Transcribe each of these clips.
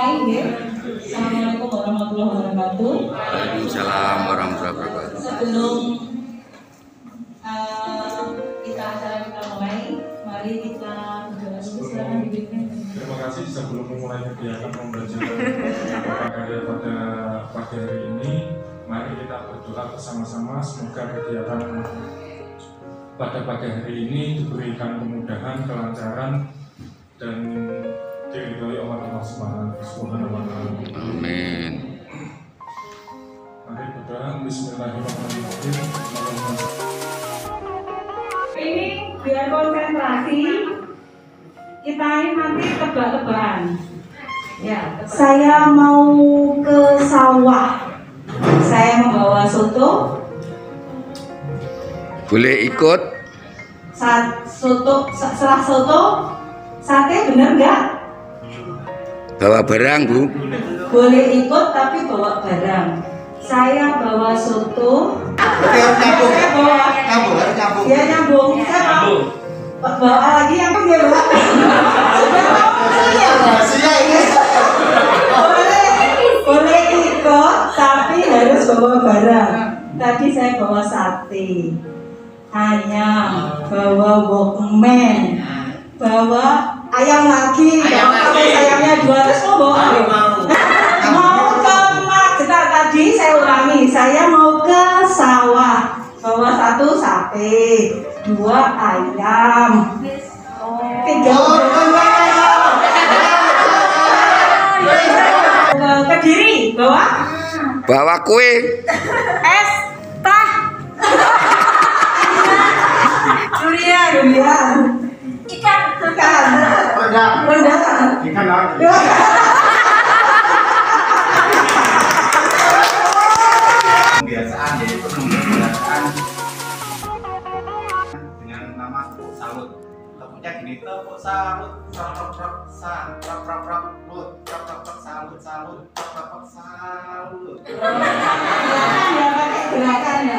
mulai nggih. Assalamualaikum warahmatullahi wabarakatuh. Waalaikumsalam warahmatullahi wabarakatuh. Sebelum acara kita mulai, mari kita berdoa dulu. Silakan dipimpin. Terima kasih sebelum memulai kegiatan pembelajaran karya pada pagi hari ini. Mari kita berdoa bersama-sama semoga kegiatan pada pagi hari ini diberikan kemudahan, kelancaran, dan diridhoi Allah Subhanahu wa Ta'ala. Amin. Mari berdoa. Bismillahirrahmanirrahim. Ini biar konsentrasi, kita ini nanti tebak-tebakan. Ya, saya mau ke sawah. Saya membawa soto. Boleh ikut? Setelah soto, sate bener nggak? Bawa barang, Bu. Boleh ikut tapi bawa barang. Saya bawa soto. Nyambung. Ya nyambung. Saya mau bawa lagi yang dia bawa. Boleh ikut tapi harus bawa barang. Tadi saya bawa sate, ayam, bawa walkman, bawa ayam lagi. Kalau ayamnya 200 mau bawa mau ke Magetan. Tadi saya ulangi, saya mau ke sawah, bawa 1 sate, 2 ayam, 3 Kediri, Bawa kue. es teh, durian, ikan, rendang. Kebiasaan yaitu kebiasaan dengan nama tepuk salut. Tepuknya gini, tepuk salut, salut, Gerakan ya.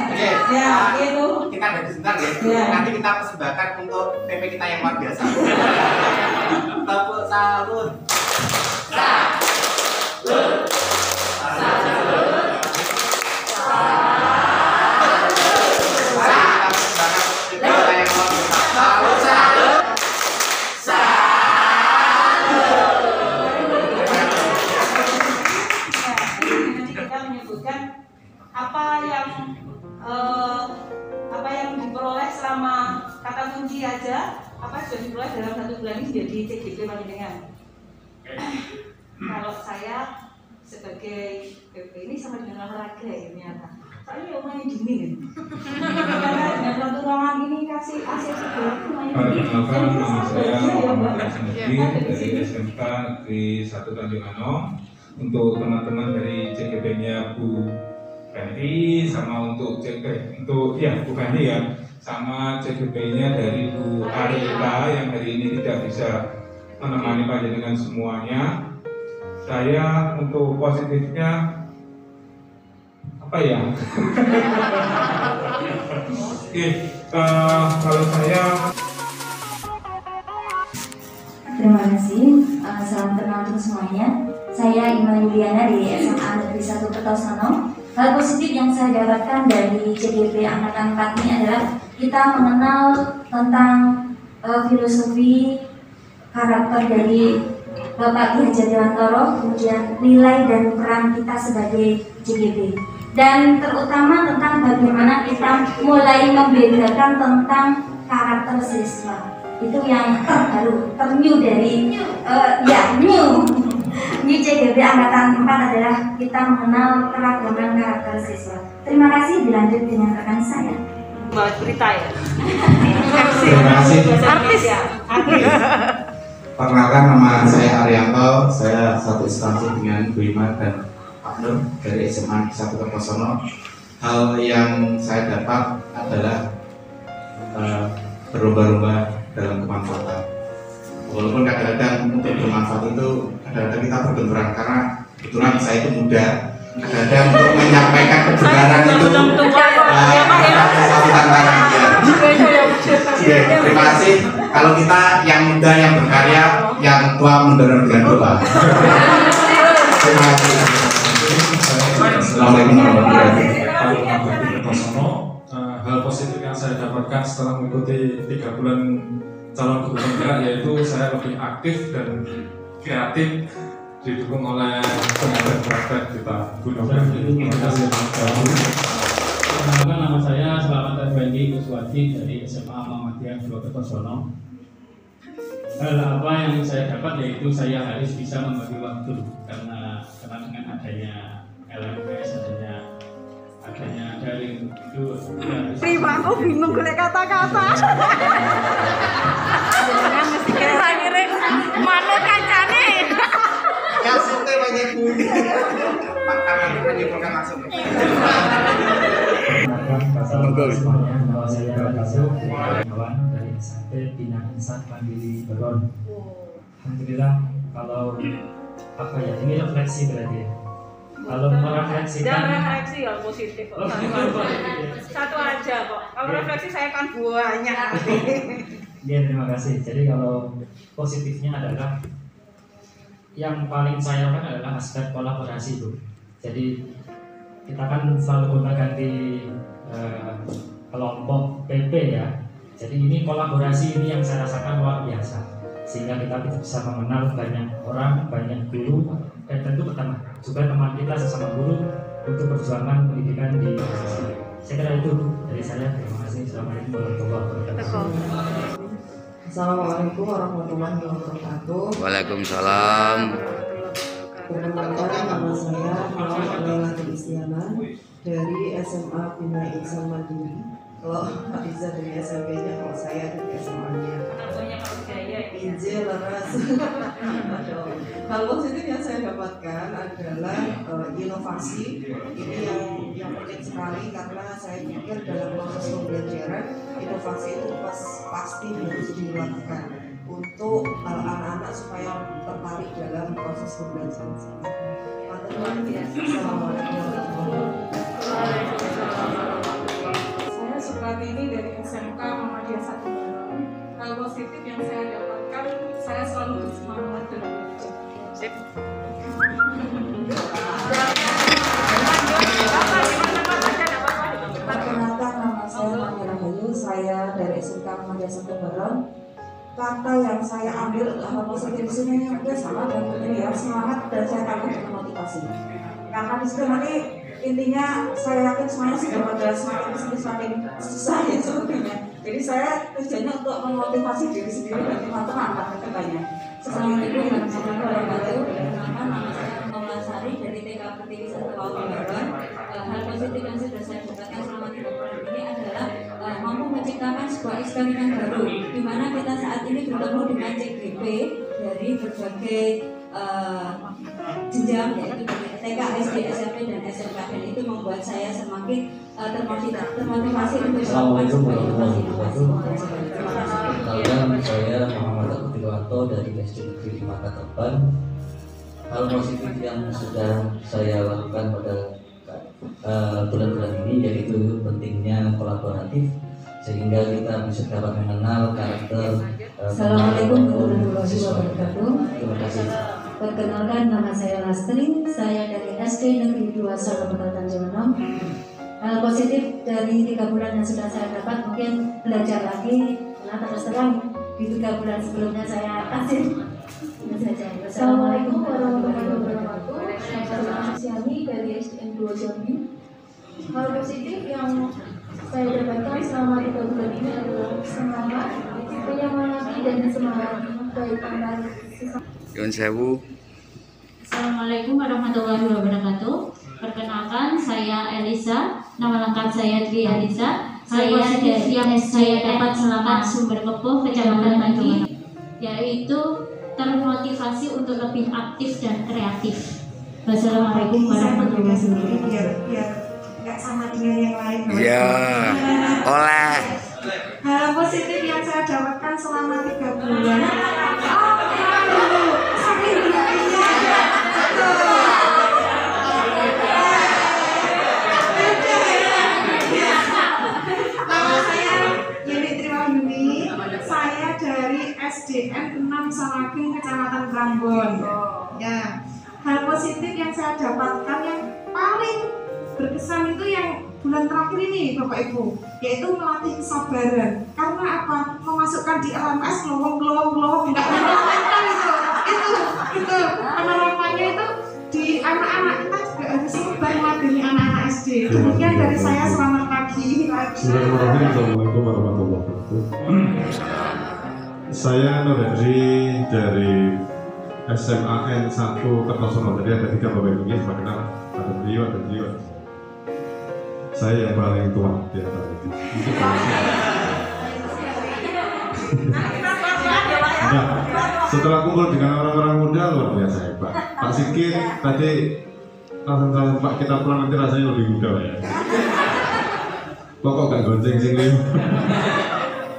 Ya, itu. Kita ada sebentar ya. Nanti kita persembahkan untuk PP kita yang luar biasa. Tepuk salut. Apa yang diperoleh selama kata kunci aja, apa sudah diperoleh dalam 1 bulan ini jadi CGP Panjenengan. Kalau saya sebagai PP ini sama dengan olahraga ya ternyata. Soalnya lumayan dingin. Karena dengan satu ruangan ini kasih AC sebelah lumayan dingin. Perkenalkan, nama saya Muhammad Hasan dari SMK Negeri 1 Tanjung Anom. Untuk teman-teman dari CGP-nya Bu Fenty sama untuk Bu Fenty ya, sama CGP-nya dari Bu Arita yang hari ini tidak bisa menemani panjenengan semuanya. Saya untuk positifnya apa ya? Oke, kalau saya. Terima kasih. Salam kenal untuk semuanya. Saya Ima Yuliana di SMA Negeri 1 Kertosono. Hal positif yang saya dapatkan dari CGP Angkatan 4 ini adalah kita mengenal tentang filosofi karakter dari Bapak Ki Hajar Dewantoro, kemudian nilai dan peran kita sebagai CGP, dan terutama tentang bagaimana kita mulai membedakan tentang karakter siswa. Itu yang terbaru, ternew dari new CGP Angkatan 4 adalah kita mengenal keragaman karakter siswa. Terima kasih, dilanjut dengan rekan saya. Buat berita ya. Terima kasih. Artis ya. Perkenalkan, nama saya Arianto. Saya satu instansi dengan Bu Ima dan Pak Nur dari SMA 1 Kertosono. Hal yang saya dapat adalah berlomba-lomba dalam kemanfaatan. Walaupun kadang-kadang untuk bermanfaat itu kadang-kadang kita berbenturan, karena kebetulan saya itu muda. Kadang-kadang untuk menyampaikan kebenaran itu ada satu tantangan. Terima kasih. Kalau kita yang muda yang berkarya, yang tua mendorong dengan doa. Assalamualaikum warahmatullahi wabarakatuh. Pak Bupati Kertosono, hal positif yang saya dapatkan setelah mengikuti 3 bulan calon gubernur daerah yaitu saya lebih aktif dan kreatif didukung oleh pengajar praktek kita Gunung. Terima kasih. Perkenalkan, nama saya Selamat Effendi Kuswati dari SMA Muhammadiyah 2 Kertosono. Hal apa yang saya dapat yaitu saya harus bisa membagi waktu karena dengan adanya LMS, adanya daring itu Prima, aku bingung golek kata-kata. Jangan mesti kira-kira manut kancane. Kasih teh banyak budi. Pak Kamal menyimpulkan langsung. Nama saya Kasuk kawan dari SMP Bina Insan Mandiri Beron. Alhamdulillah, kalau apa ya, ini refleksi berarti ya. Kalau merefleksikan, Jangan refleksi yang positif kok. Satu aja kok. Kalau refleksi saya kan banyak. ya terima kasih. Jadi kalau positifnya adalah yang paling saya lakukan adalah aspek kolaborasi, Bu. Jadi kita kan selalu gunakan di kelompok PP ya. Jadi ini kolaborasi ini yang saya rasakan luar biasa, sehingga kita bisa mengenal banyak orang, banyak guru, dan tentu pertama juga teman kita sesama guru untuk perjuangan pendidikan di sini. Saya kira itu dari saya. Terima kasih. Assalamualaikum warahmatullahi wabarakatuh. Assalamualaikum warahmatullahi wabarakatuh. Waalaikumsalam. Perkenalkan, nama saya Muhammad Laila Kristiana dari SMA Bina Insan Mandiri. Kalau Hadiza dari SMP-nya, kalau saya dari SMA-nya. Injil laras. Hal positif yang saya dapatkan adalah inovasi. Ini yang penting sekali karena saya pikir dalam proses pembelajaran inovasi itu pasti harus dilakukan untuk anak-anak supaya tertarik dalam proses pembelajaran. Assalamualaikum warahmatullahi wabarakatuh. Saya Supratiwi dari SMK Muhammadiyah 1 Beron. Hal positif yang saya dapatkan, saya selalu bersemangat dan belajar. Perkenalkan, nama saya Maya Rahayu, saya dari SMK Muhammadiyah 1 Beron. Kata yang saya ambil untuk hal positif di sini ya sama dengan ini ya, semangat, dan saya takut dengan motivasi. Karena di situ nanti intinya saya yakin semuanya sudah pada semakin susah ya sebenarnya. Jadi saya tujuannya untuk memotivasi diri sendiri dan teman-teman pada kedepannya. Assalamualaikum warahmatullahi wabarakatuh. Perkenalkan, nama saya Mama Sari dari TK Pertiwi 1 Beron. Hal positif yang sudah saya dapatkan selama 3 bulan ini adalah mampu menciptakan sebuah eksperimen baru, di mana kita saat ini bertemu dengan CGP dari berbagai jenjang, yaitu dari TK, SD, SMP, dan SMK, dan itu membuat saya semakin termotivasi untuk melakukan sebuah inovasi. Terima kasih. Perkenalkan, saya Muhammad Abdulwanto dari SD Negeri 5 Katepan. Hal positif yang sudah saya lakukan pada bulan-bulan ini yaitu pentingnya kolaboratif, sehingga kita bisa dapat mengenal karakter. Assalamualaikum warahmatullahi wabarakatuh. Terima kasih. Perkenalkan, nama saya Lastri, saya dari SD Negeri 2 Solo Tanjung. Hal positif dari 3 bulan yang sudah saya dapat, mungkin belajar lagi, karena terus terang di 3 bulan sebelumnya saya kasih. Assalamualaikum warahmatullahi wabarakatuh. Saya Siani dari SDN 2 Jambi. Hal positif yang saya dapatkan selama 3 bulan ini adalah semangat, menyemangati dan semangat baik antar sesama. Yun sewu. Assalamualaikum warahmatullahi wabarakatuh. Perkenalkan, saya Elisa. Nama lengkap saya Tri Elisa. Yang saya dapat selama Sumber Kepuh, Kecamatan Magi, yaitu termotivasi untuk lebih aktif dan kreatif. Wassalamualaikum warahmatullahi wabarakatuh. Biar nggak sama dengan yang lain. Iya. Oleh. Hal positif yang saya dapatkan selama 3 bulan. Nama saya Yeni Triwayuni. Saya dari SDN 6 Samageng, Kecamatan Prambon. Ya. Hal positif yang saya dapatkan yang paling berkesan itu yang bulan terakhir ini Bapak Ibu, yaitu melatih kesabaran. Karena apa? Memasukkan di LMS glowong nggak menyenangkan itu penerapannya itu di anak-anak kita juga harus sebar meladeni anak-anak SD. Demikian dari saya, selamat pagi. Assalamualaikum warahmatullahi wabarakatuh. Saya Nur Hendri dari SMAN 1 Kertosono. Tadi ada 3 Bapak Ibu, sudah kenal. Ada beliau. Saya yang paling tua di antara itu. Nah, setelah kumpul dengan orang-orang muda luar biasa hebat. Pak Sikit tadi langsung Pak kita pulang nanti rasanya lebih muda lah ya. Kok gak gonceng sih Lim?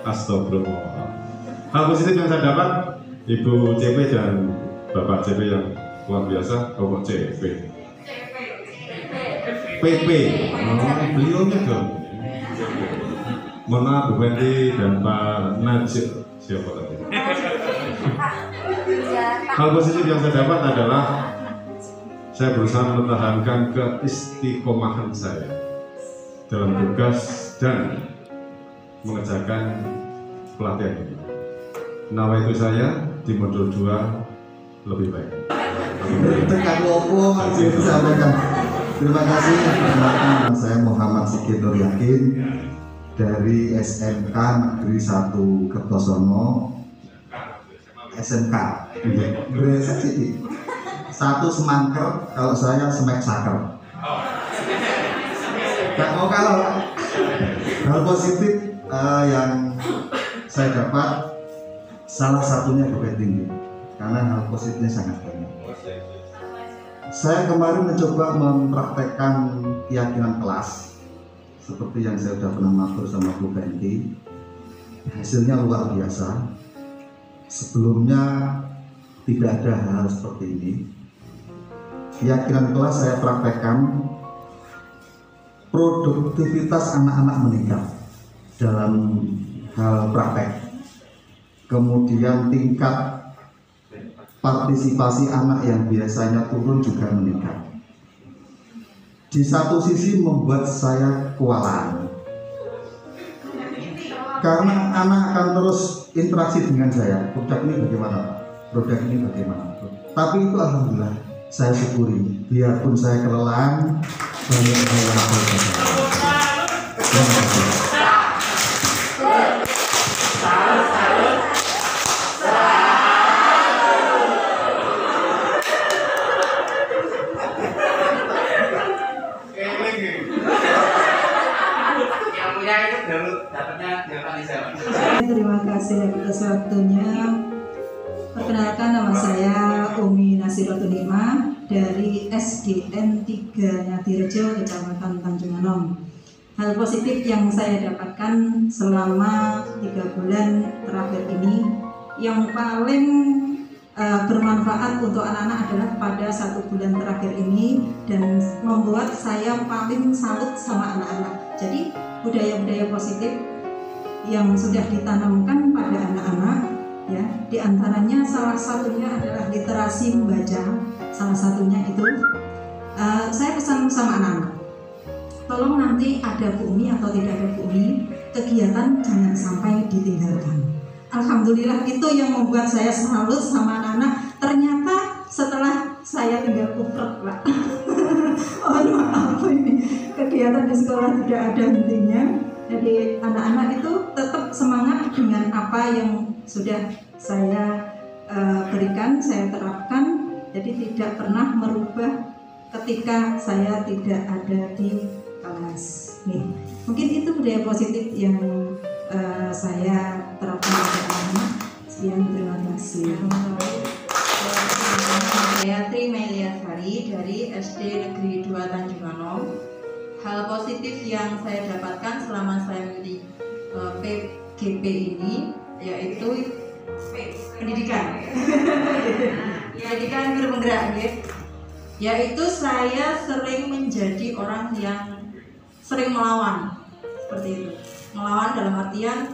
Astagfirullah. Hal positif yang saya dapat, Ibu CP dan Bapak CP yang luar biasa, Bapak CP. PP, beliaunya dong. Mohon maaf Bu Wendy dan Pak Najib, siapa tadi? Hal positif yang saya dapat adalah saya berusaha mempertahankan keistiqomahan saya dalam tugas dan mengerjakan pelatihan ini. Nama itu saya di modul 2 lebih baik. Tekan logo masih disampaikan. Terima kasih. Perkenalkan, saya Muhammad Sikit Nur Yakin dari SMK Negeri 1 Kertosono. SMK Gresik 1 Semangker, kalau saya Semek Saker. Gak mau kalau hal positif yang saya dapat salah satunya bukit tinggi, karena hal positifnya sangat banyak. Saya kemarin mencoba mempraktekkan keyakinan kelas seperti yang saya sudah pernah matur sama Bu Fenty. Hasilnya luar biasa. Sebelumnya tidak ada hal seperti ini. Keyakinan kelas saya praktekkan, produktivitas anak-anak meningkat dalam hal praktek. Kemudian tingkat partisipasi anak yang biasanya turun juga meningkat. Di satu sisi membuat saya kewalahan, karena anak akan terus interaksi dengan saya. Produk ini bagaimana? Produk ini bagaimana? Tapi itu alhamdulillah saya syukuri. Biarpun saya kelelahan, banyak hal yang saya Terima kasih atas waktunya. Perkenalkan, nama saya Umi Nasiratul Hikmah dari SDN 3 Nyadirejo, Kecamatan Tanjung Anom. Hal positif yang saya dapatkan selama 3 bulan terakhir ini, yang paling bermanfaat untuk anak-anak adalah pada 1 bulan terakhir ini, dan membuat saya paling salut sama anak-anak. Jadi budaya-budaya positif yang sudah ditanamkan pada anak-anak, ya, diantaranya salah satunya adalah literasi membaca. Salah satunya itu saya pesan sama anak-anak, tolong nanti ada Bu Umi atau tidak ada Bu Umi, kegiatan jangan sampai ditinggalkan. Alhamdulillah itu yang membuat saya salut sama anak-anak. Ternyata setelah saya tinggal kufrek, Pak. Oh maaf, ini kegiatan di sekolah tidak ada hentinya. Jadi anak-anak itu tetap semangat dengan apa yang sudah saya berikan, saya terapkan. Jadi tidak pernah merubah ketika saya tidak ada di kelas. Nih, mungkin itu budaya positif yang saya terapkan pada anak-anak. Sekian, terima kasih. Saya Tri Meliasari dari SD Negeri 2 Tanjung Anom. Hal positif yang saya dapatkan selama saya mengikuti PGP ini yaitu pendidikan. Pendidikan guru penggerak, yaitu saya sering menjadi orang yang sering melawan, seperti itu. Melawan dalam artian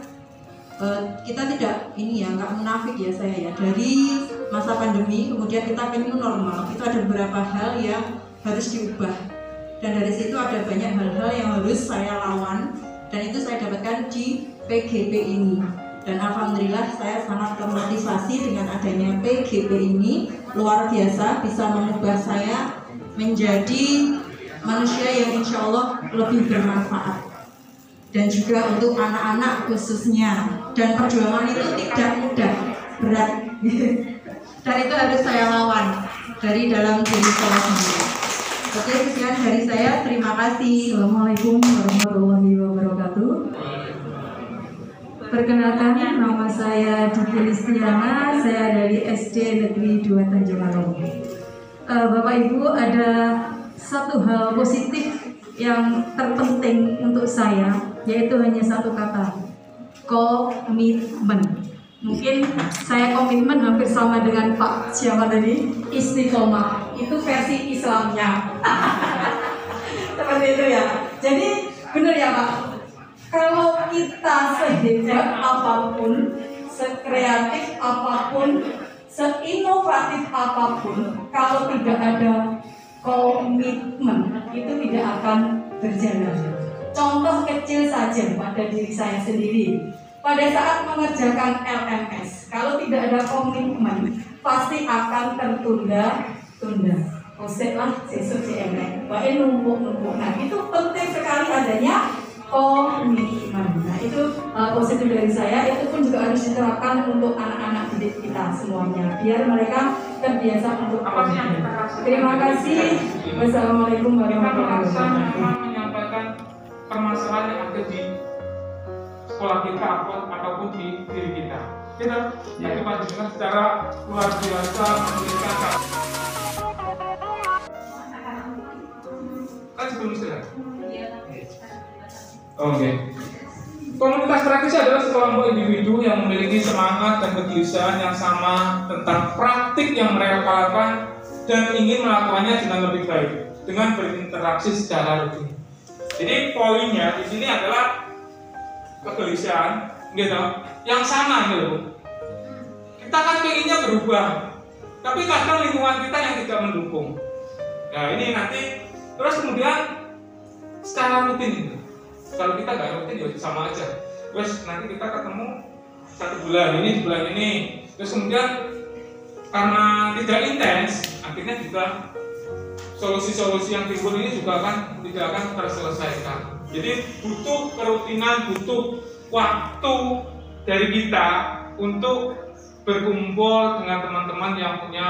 kita tidak nggak munafik ya saya ya. Dari masa pandemi kemudian kita pengen normal, itu ada beberapa hal yang harus diubah. dan dari situ ada banyak hal-hal yang harus saya lawan, dan itu saya dapatkan di PGP ini. Dan alhamdulillah saya sangat termotivasi dengan adanya PGP ini, luar biasa bisa mengubah saya menjadi manusia yang insya Allah lebih bermanfaat. Dan juga untuk anak-anak khususnya, dan perjuangan itu tidak mudah, berat. Dan itu harus saya lawan dari dalam diri saya sendiri. Oke, sekian dari saya, terima kasih. Assalamualaikum warahmatullahi wabarakatuh. Perkenalkan, nama saya Diki Listiana, saya dari SD Negeri 2 Tanjung Anom. Bapak Ibu, ada satu hal positif yang terpenting untuk saya, yaitu hanya satu kata, komitmen. Mungkin saya komitmen hampir sama dengan Pak siapa tadi, istiqomah. Itu versi Islamnya. Seperti itu ya. Jadi benar ya Pak, kalau kita sehebat apapun, sekreatif apapun, seinovatif apapun, kalau tidak ada komitmen, itu tidak akan berjalan. Contoh kecil saja pada diri saya sendiri. Pada saat mengerjakan LMS, kalau tidak ada komitmen, pasti akan tertunda-tunda. Lah, sesuk enek, bahkan numpuk-numpuk. Nah, itu penting sekali adanya komitmen. Nah, itu positif dari saya. Itu pun juga harus diterapkan untuk anak-anak didik kita semuanya, biar mereka terbiasa untuk komitmen. Terima kasih. Wassalamualaikum warahmatullahi wabarakatuh. Menyampaikan permasalahan yang ada di sekolah kita ataupun di diri kita. Kita coba dengar secara luar biasa memberikan. Kan sebelum istirahat. Oke. Komunitas praktis adalah sekelompok individu yang memiliki semangat dan kegelisahan yang sama tentang praktik yang mereka lakukan dan ingin melakukannya dengan lebih baik dengan berinteraksi secara rutin. Jadi poinnya di sini adalah kegelisahan, gitu, yang sama gitu. Kita kan pengennya berubah, tapi kadang lingkungan kita yang tidak mendukung. Nah ini nanti terus kemudian secara rutin gitu. Kalau kita nggak rutin ya sama aja. Terus nanti kita ketemu 1 bulan ini, terus kemudian karena tidak intens, akhirnya juga solusi-solusi yang timbul ini juga tidak akan terselesaikan. Jadi butuh kerutinan, butuh waktu dari kita untuk berkumpul dengan teman-teman yang punya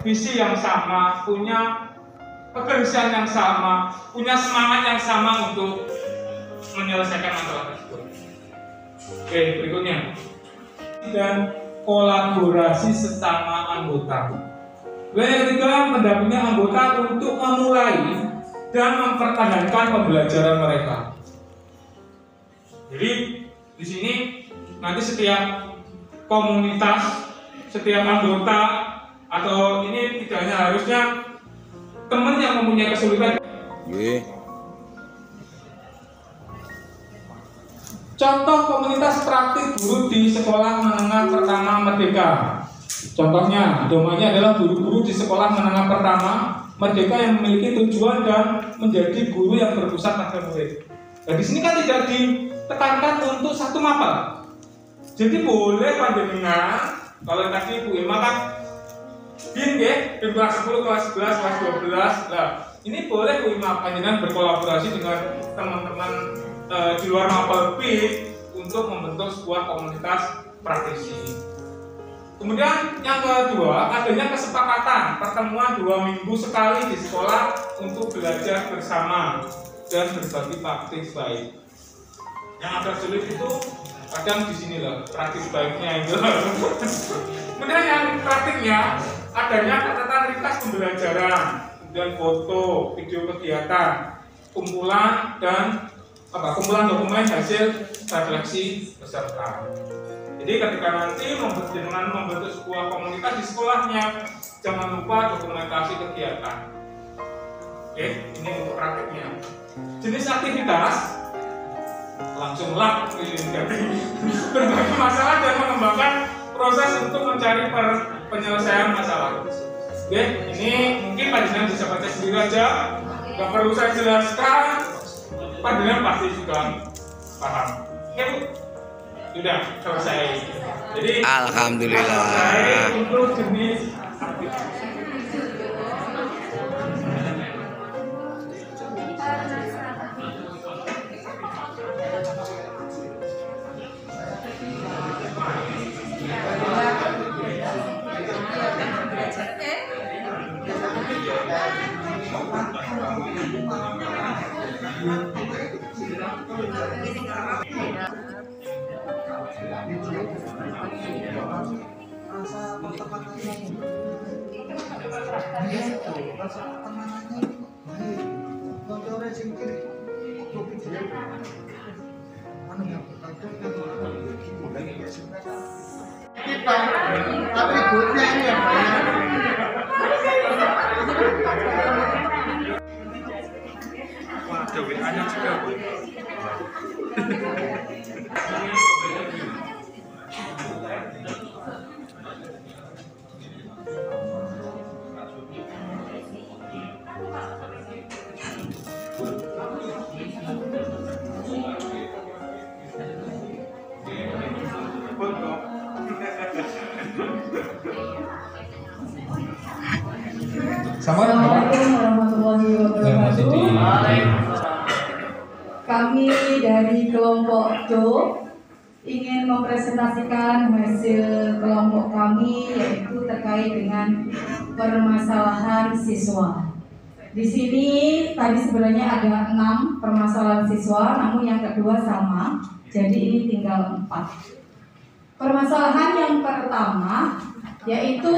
visi yang sama, punya kegelisahan yang sama, punya semangat yang sama untuk menyelesaikan masalah tersebut. Oke, berikutnya. Dan kolaborasi sesama anggota. Yang ketiga, mendampingi anggota untuk memulai dan mempertahankan pembelajaran mereka. Jadi di sini nanti setiap komunitas, setiap anggota atau ini tidak hanya harusnya teman yang mempunyai kesulitan. Contoh komunitas praktik guru di sekolah menengah pertama Merdeka. Contohnya, domanya adalah guru-guru di sekolah menengah pertama Merdeka yang memiliki tujuan dan menjadi guru yang berpusat pada murid. Nah, di sini kan tidak ditekankan untuk satu mapel. Jadi boleh panjenengan, kalau tadi Bu Irma kan bin kelas 10, kelas 11, kelas 12. Nah, ini boleh Bu Irma panjenengan berkolaborasi dengan teman-teman di luar mapel B untuk membentuk sebuah komunitas praktisi. Kemudian yang kedua, adanya kesepakatan pertemuan 2 minggu sekali di sekolah untuk belajar bersama dan berbagi praktik baik. Yang agak sulit itu kadang di sini lah, praktik baiknya itu. Kemudian yang praktiknya adanya catatan ringkas pembelajaran, kemudian foto, video kegiatan, kumpulan dan kumpulan dokumen hasil refleksi peserta. Jadi ketika nanti dengan membentuk sebuah komunitas di sekolahnya, jangan lupa dokumentasi kegiatan. Oke, ini untuk praktiknya. Jenis aktivitas langsung berbagi masalah dan mengembangkan proses untuk mencari penyelesaian masalah. Oke, ini mungkin Pak Dinan bisa baca sendiri aja. Nggak perlu saya jelaskan, panjenengan pasti juga paham. Oke Bu, sudah selesai. Jadi Alhamdulillah. selesai untuk jenis wah, ada WA-nya juga Bu. Assalamualaikum warahmatullahi wabarakatuh. Kami dari kelompok Do ingin mempresentasikan hasil kelompok kami, yaitu terkait dengan permasalahan siswa. Di sini tadi sebenarnya ada 6 permasalahan siswa, namun yang kedua sama, jadi ini tinggal 4. Permasalahan yang pertama yaitu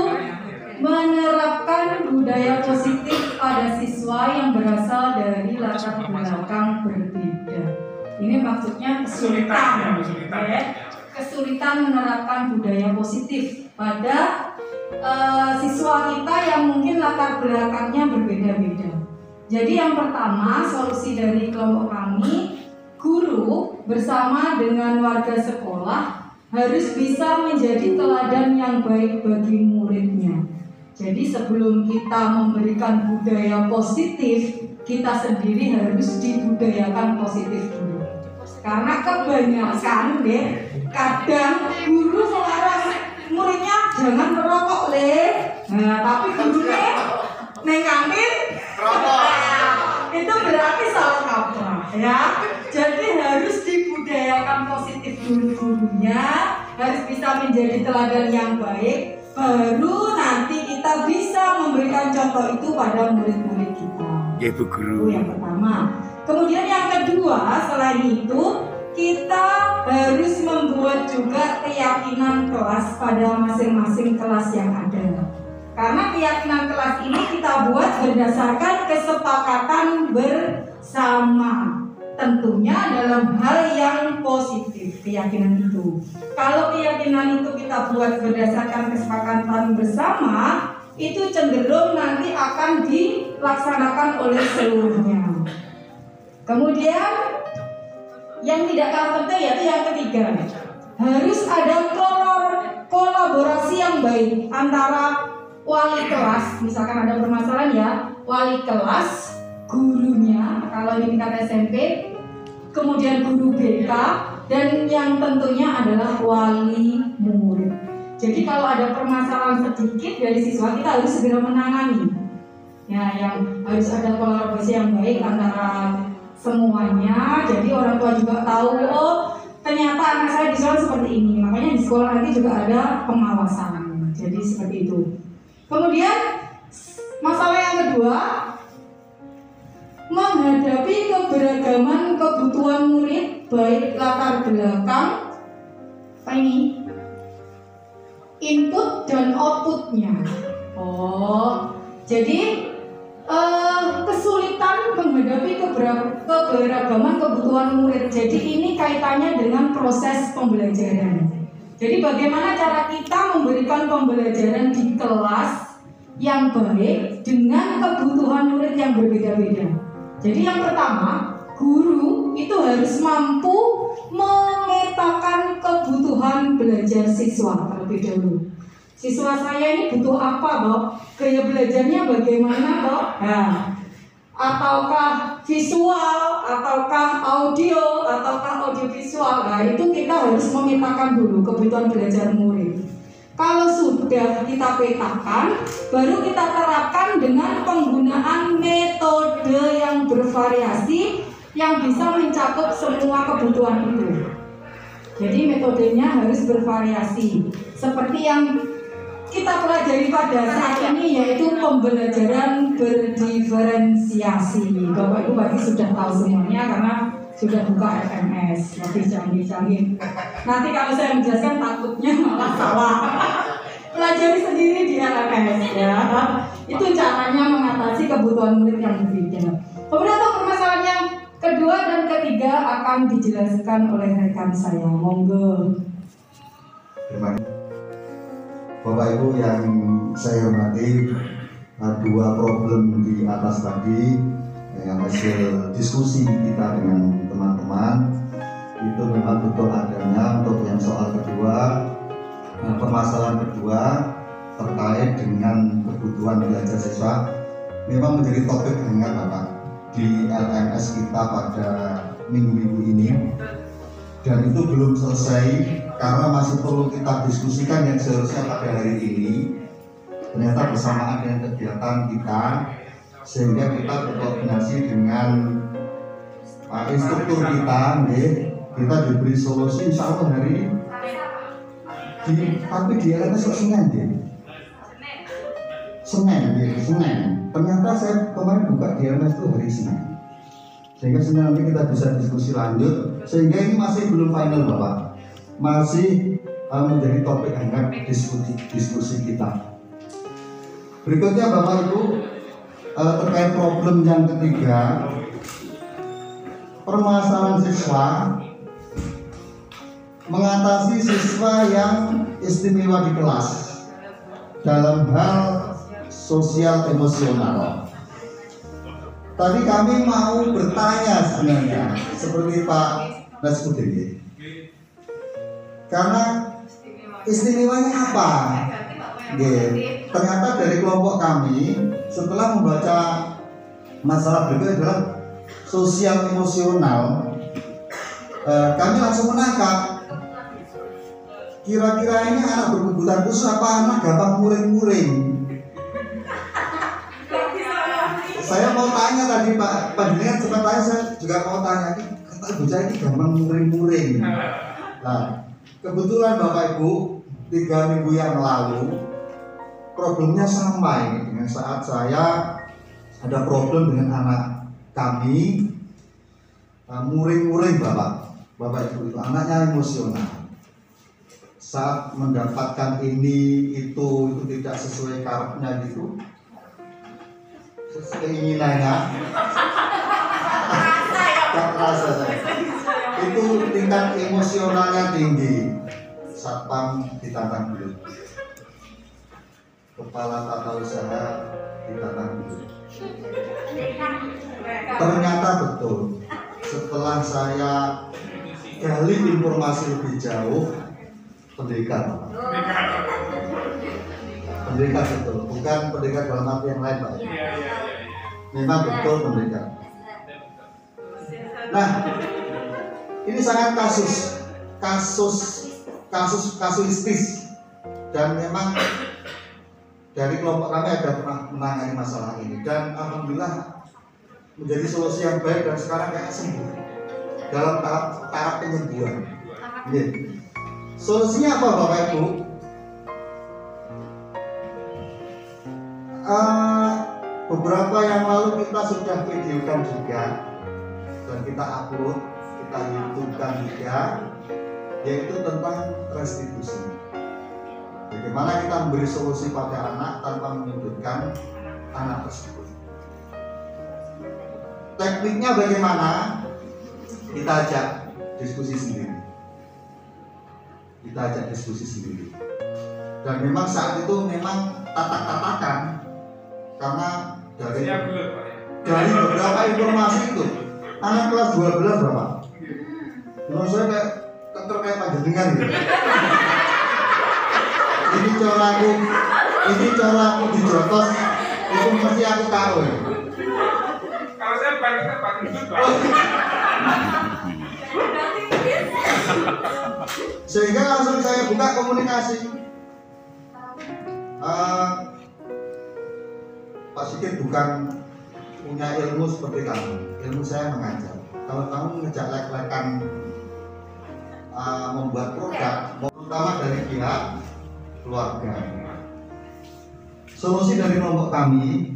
menerapkan budaya positif pada siswa yang berasal dari latar belakang berbeda. Ini maksudnya kesulitan menerapkan budaya positif pada siswa kita yang mungkin latar belakangnya berbeda-beda. Jadi yang pertama, solusi dari kelompok kami, guru bersama dengan warga sekolah harus bisa menjadi teladan yang baik bagi muridnya. Jadi sebelum kita memberikan budaya positif, kita sendiri harus dibudayakan positif dulu. Karena kebanyakan deh, kadang guru melarang muridnya jangan merokok nah, tapi gurunya neng kantin rokok. Itu berarti salah kaprah ya. Jadi harus dibudayakan positif dulu gurunya, harus bisa menjadi teladan yang baik. Baru nanti kita bisa memberikan contoh itu pada murid-murid kita. Ya Bu Guru. Itu yang pertama. Kemudian yang kedua, selain itu kita harus membuat juga keyakinan kelas pada masing-masing kelas yang ada. Karena keyakinan kelas ini kita buat berdasarkan kesepakatan bersama. Tentunya dalam hal yang positif keyakinan itu. Kalau keyakinan itu kita buat berdasarkan kesepakatan bersama, itu cenderung nanti akan dilaksanakan oleh seluruhnya. Kemudian yang tidak kalah penting yaitu yang ketiga, harus ada kolaborasi yang baik antara wali kelas, misalkan ada permasalahan ya, wali kelas, gurunya kalau di tingkat SMP, kemudian guru BK, dan yang tentunya adalah wali murid. Jadi kalau ada permasalahan sedikit dari siswa, kita harus segera menangani. Ya, yang harus ada kolaborasi yang baik antara semuanya. Jadi orang tua juga tahu, oh ternyata anak saya di sekolah seperti ini. Makanya di sekolah nanti juga ada pengawasan. Jadi seperti itu. Kemudian masalah yang kedua, menghadapi keberagaman kebutuhan murid baik latar belakang input dan outputnya. Jadi kesulitan menghadapi keberagaman kebutuhan murid. Jadi ini kaitannya dengan proses pembelajaran. Jadi bagaimana cara kita memberikan pembelajaran di kelas yang baik dengan kebutuhan murid yang berbeda-beda. Jadi yang pertama, guru itu harus mampu memetakan kebutuhan belajar siswa terlebih dahulu. Siswa saya ini butuh apa, Dok? Gaya belajarnya bagaimana, Dok? Nah, ataukah visual, ataukah audio, ataukah audiovisual. Nah, itu kita harus memetakan dulu kebutuhan belajar murid. Kalau sudah kita petakan, baru kita terapkan dengan penggunaan metode yang bervariasi yang bisa mencakup semua kebutuhan itu. Jadi metodenya harus bervariasi. Seperti yang kita pelajari pada saat ini, yaitu pembelajaran berdiferensiasi. Bapak Ibu pasti sudah tahu semuanya karena sudah buka FMS, lebih canggih-canggih. Nanti kalau saya menjelaskan takutnya malah salah. Pelajari sendiri di FMS ya. Itu caranya mengatasi kebutuhan murid yang berbeda. Kemudian untuk permasalahan yang kedua dan ketiga akan dijelaskan oleh rekan saya. Monggo. Terima kasih. Bapak Ibu yang saya hormati, dua problem di atas tadi yang hasil diskusi kita dengan teman-teman itu memang betul adanya. Untuk yang soal kedua, permasalahan kedua terkait dengan kebutuhan belajar siswa memang menjadi topik hangat Bapak di LMS kita pada minggu-minggu ini, dan itu belum selesai karena masih perlu kita diskusikan yang seharusnya pada hari ini ternyata bersamaan dengan kegiatan kita, sehingga kita berkoordinasi dengan instruktur kita, kita diberi solusi insya Allah hari tapi di LMS Senin. Ternyata saya kemarin buka di LMS itu hari Senin, sehingga Senin nanti kita bisa diskusi lanjut, sehingga ini masih belum final Bapak, masih menjadi topik hangat diskusi kita. Berikutnya Bapak Ibu, terkait problem yang ketiga, permasalahan siswa, mengatasi siswa yang istimewa di kelas dalam hal sosial emosional. Tadi kami mau bertanya sebenarnya seperti Pak Nasruddin, karena istimewanya apa? Ternyata dari kelompok kami setelah membaca masalah berikut adalah sosial emosional, kami langsung menangkap kira-kira ini anak berkebutuhan khusus apa anak gampang muring-muring. Saya mau tanya tadi Pak Jenengan sempat tanya, saya juga mau tanya, kata bocah ini gampang muring-muring. Nah, kebetulan Bapak Ibu 3 minggu yang lalu problemnya sama ini dengan saat saya ada problem dengan anak kami muring-muring Bapak Ibu, itu anaknya emosional. Saat mendapatkan ini itu tidak sesuai karepnya gitu, keinginannya terasa itu tingkat emosionalnya tinggi. Satpam ditantang dulu, kepala tata usaha ditantang dulu. Ternyata betul, setelah saya gali informasi lebih jauh, pendekat betul, bukan pendekat dalam arti yang lain Pak. Memang betul pendekat. Nah, ini sangat kasuistis, dan memang dari kelompok kami ada pernah menangani masalah ini, dan alhamdulillah menjadi solusi yang baik, dan sekarang kayak sembuh dalam tahap penyembuhan. Solusinya apa Bapak Ibu? Beberapa yang lalu kita sudah videokan juga dan kita upload, kita YouTube-kan juga, yaitu tentang restitusi. Bagaimana kita memberi solusi pada anak tanpa menyudutkan anak tersebut. Tekniknya bagaimana? Kita ajak diskusi sendiri. Dan memang saat itu memang tatak-tatakan, karena dari beberapa informasi itu anak kelas 12 berapa? Menurut saya kayak panjenengan gitu. Ini cara aku dijotos, itu mesti aku tahu ya. orang kita pakai juga. Sehingga langsung saya buka komunikasi. Pak Sigit bukan punya ilmu seperti kamu. Ilmu saya mengajar. Kalau kamu ngejak lek-lekan membuat produk, terutama dari pihak keluarga. Solusi dari kelompok kami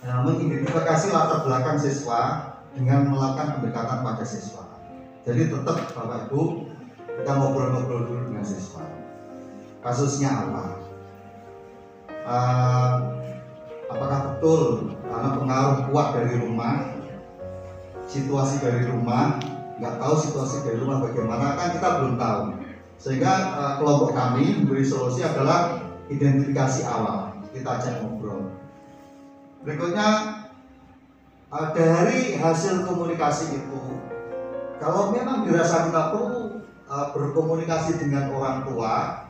mengidentifikasi latar belakang siswa dengan melakukan pendekatan pada siswa. Jadi tetap Bapak Ibu kita ngobrol-ngobrol dulu dengan siswa. Kasusnya apa? Apakah betul karena pengaruh kuat dari rumah, situasi dari rumah, nggak tahu situasi dari rumah bagaimana kan kita belum tahu. Sehingga kelompok kami memberi solusi adalah identifikasi awal. Kita ajak ngobrol. Berikutnya dari hasil komunikasi itu, kalau memang dirasa kita perlu berkomunikasi dengan orang tua,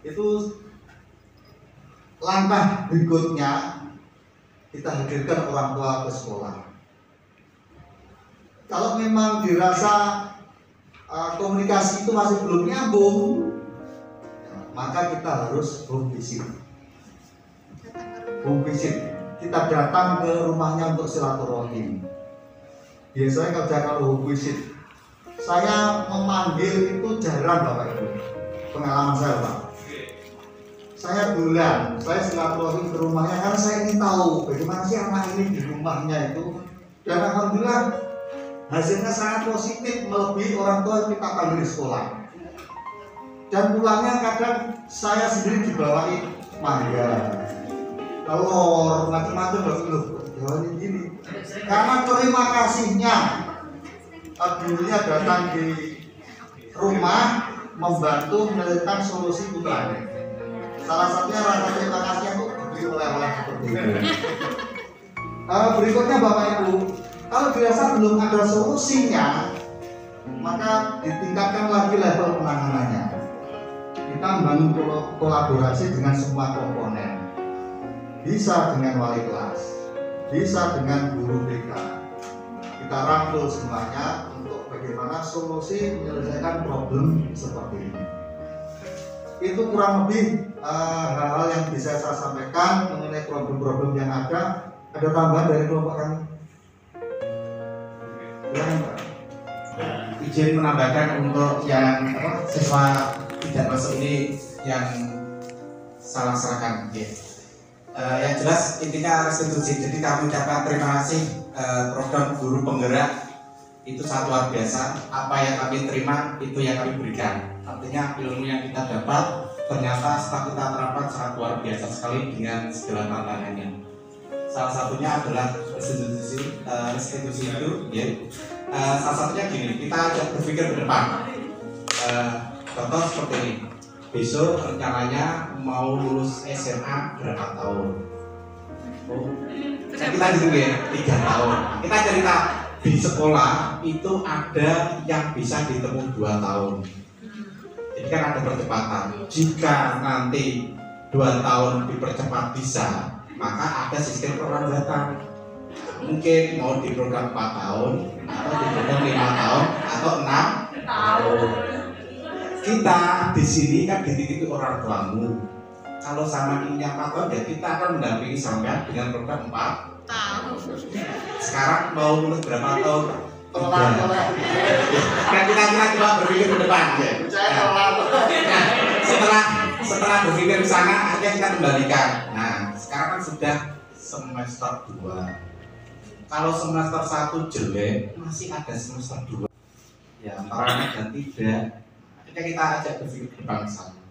itu langkah berikutnya kita hadirkan orang tua ke sekolah. Kalau memang dirasa komunikasi itu masih belum nyambung, maka kita harus home visit. Kita datang ke rumahnya untuk silaturahim. Biasanya kalau home visit, saya memanggil itu jarang Bapak Ibu. Pengalaman saya Pak. Saya bulan, saya silaturahim ke rumahnya karena saya ingin tahu bagaimana sih anak ini di rumahnya itu. Dan alhamdulillah hasilnya sangat positif, melebihi orang tua yang kita panggil di sekolah. Dan pulangnya kadang saya sendiri dibawain mangga, telur, macam-macam loh, jawanin gini. Karena terima kasihnya, dulunya datang di rumah membantu menemukan solusi putranya. Salah satunya rasa terima kasihnya itu diberi oleh-oleh seperti itu. Berikutnya Bapak Ibu, kalau dirasa belum ada solusinya, maka ditingkatkan lagi level penanganannya. Kita membangun kolaborasi dengan semua komponen. Bisa dengan wali kelas, bisa dengan guru BK. Kita rangkul semuanya untuk bagaimana solusi menyelesaikan problem seperti ini. Itu kurang lebih hal-hal yang bisa saya sampaikan mengenai problem-problem yang ada. Ada tambahan dari kelompok kami? Izin menambahkan untuk yang siswa tidak masuk ini yang salah serahkan. Yang jelas intinya restitusi. Jadi kami ucapkan terima kasih program guru penggerak itu sangat luar biasa. Apa yang kami terima itu yang kami berikan. Artinya ilmu yang kita dapat ternyata setelah kita terapkan sangat luar biasa sekali dengan segala tantangannya. Salah satunya adalah restitusi itu, ya. Salah satunya gini, kita ajak berpikir ke depan. Contoh seperti ini. Besok rencananya mau lulus SMA berapa tahun? Kita dulu ya, 3 tahun. Kita cerita di sekolah itu ada yang bisa ditempuh 2 tahun. Jadi kan ada percepatan. Jika nanti 2 tahun dipercepat bisa, maka ada sistem perlanjutan. Mungkin mau di program 4 tahun, atau di program 5 tahun, atau 6 tahun. Kita di sini kan dititipi orang tuamu. Kalau sama ini 4 tahun, ya kita akan mendampingi sampai dengan program 4 tahun. Sekarang mau lulus berapa tahun? Kan kita coba berpikir ke depan. Setelah berpikir ke sana, akhirnya kita kembalikan. Nah, sekarang kan sudah semester 2. Kalau semester 1 jelek, masih ada semester 2. Ya, antara dan tidak. Akhirnya kita ajak berpikir ke depan sana.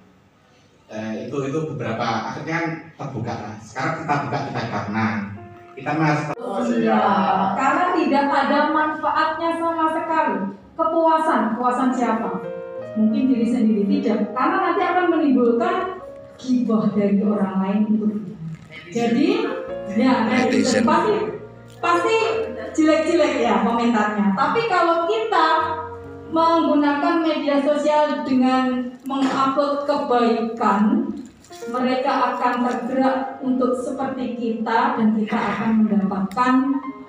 Itu beberapa akhirnya kan terbuka. Nah, sekarang kita buka karena kita masih karena tidak ada manfaatnya sama sekali. Kepuasan siapa? Mungkin diri sendiri tidak, karena nanti akan menimbulkan ghibah dari orang lain untuk kita. Jadi, ya pasti jelek-jelek ya komentarnya. Tapi kalau kita menggunakan media sosial dengan mengupload kebaikan, mereka akan tergerak untuk seperti kita dan kita akan mendapatkan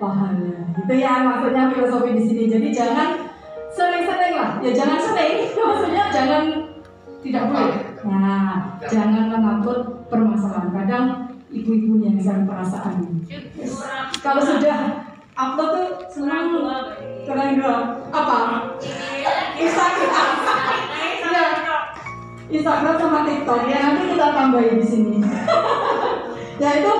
pahala. Gitu ya maksudnya filosofi di sini. Jadi jangan sering-sering lah, ya jangan sering, maksudnya jangan tidak boleh. Nah, jangan mengatur permasalahan. Kadang ibu-ibu yang sedang perasaan. Kalau sudah upload tuh senang keren apa? Instagram. Ya, Instagram sama TikTok. Ya nanti kita tambahin di sini. Ya itu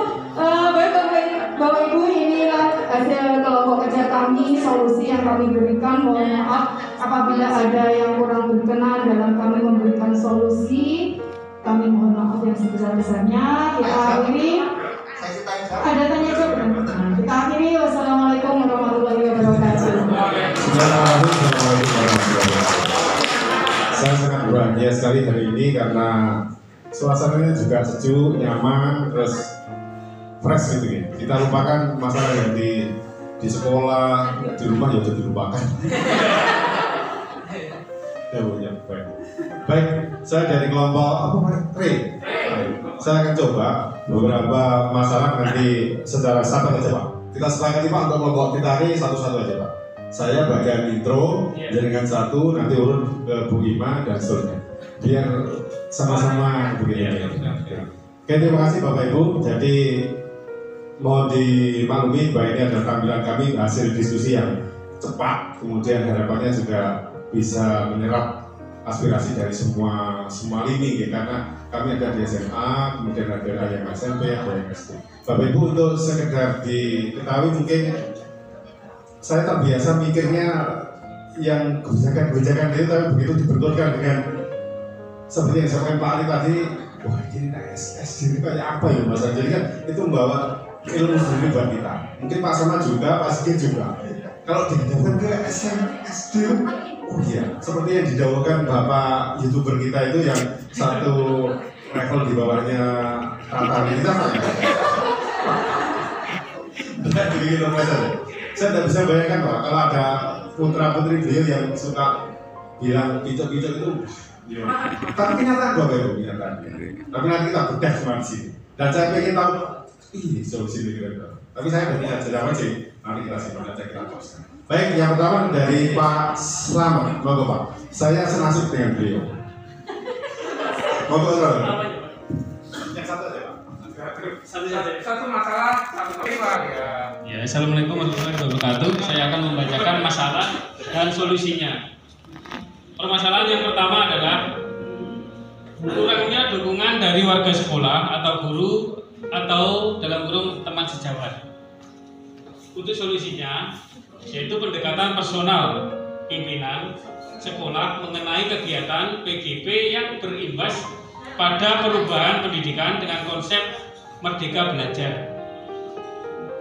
Bapak Ibu, inilah hasil kelompok kerja kami, solusi yang kami berikan. Mohon maaf apabila ada yang kurang berkenan dalam kami memberikan solusi. Kami mohon maaf yang sebesar-besarnya. Kita akhiri. Ada tanya jawab? Kita akhiri. Wassalamualaikum warahmatullahi wabarakatuh. Saya sangat bahagia sekali hari ini karena suasananya juga sejuk, nyaman, terus fresh gitu ya. Kita lupakan masalah yang di sekolah, di rumah ya sudah dilupakan. Ya, baik, saya dari kelompok apa? Saya akan coba beberapa masalah nanti secara satu aja Pak. Kita sepakati Pak untuk kelompok kita ini satu-satu aja Pak. Saya bagian intro, jaringan satu, nanti urut ke Bu Ima dan seterusnya. Biar sama-sama begini. Oke, terima kasih Bapak Ibu. Jadi mohon dimaklumi bahwa ini adalah tampilan kami hasil diskusi yang cepat, kemudian harapannya juga bisa menyerap aspirasi dari semua lini ya, karena kami ada di SMA, kemudian ada yang SMP, ada yang SD. Bapak Ibu, untuk sekedar diketahui mungkin saya terbiasa mikirnya yang kebijakan-kebijakan itu, tapi begitu dibenturkan dengan seperti yang disampaikan Pak Ali tadi, wah ini SD ini kayak apa ya Mas? Jadi kan itu membawa ilmu sendiri buat kita. Mungkin Pak Sama juga, Pak Siki juga. Kalau dihadapkan ke SD, oh iya, seperti yang didawukan Bapak YouTuber kita itu yang satu level di bawahnya Tata kita kan? Tidak begitu Mas. Saya tidak bisa bayangkan Pak, kalau ada putra-putri beliau yang suka bilang picok-picok itu gimana? Tapi kenyataan Bapak Ibu, kenyataan. Tapi nanti kita bedah cuma di sini. Dan saya ingin tahu, ini solusi kira-kira. Tapi saya punya jawaban sih. Nanti kita simpan aja, kita teruskan. Baik, yang pertama dari Pak Slamet, monggo Pak. Saya senasib dengan beliau. Monggo Pak. Yang satu aja Pak. Satu masalah, satu tema ya. Ya, assalamualaikum warahmatullahi wabarakatuh. Saya akan membacakan masalah dan solusinya. Permasalahan yang pertama adalah kurangnya dukungan dari warga sekolah atau guru atau dalam kurung teman sejawat. Untuk solusinya yaitu pendekatan personal pimpinan sekolah mengenai kegiatan PGP yang berimbas pada perubahan pendidikan dengan konsep Merdeka Belajar.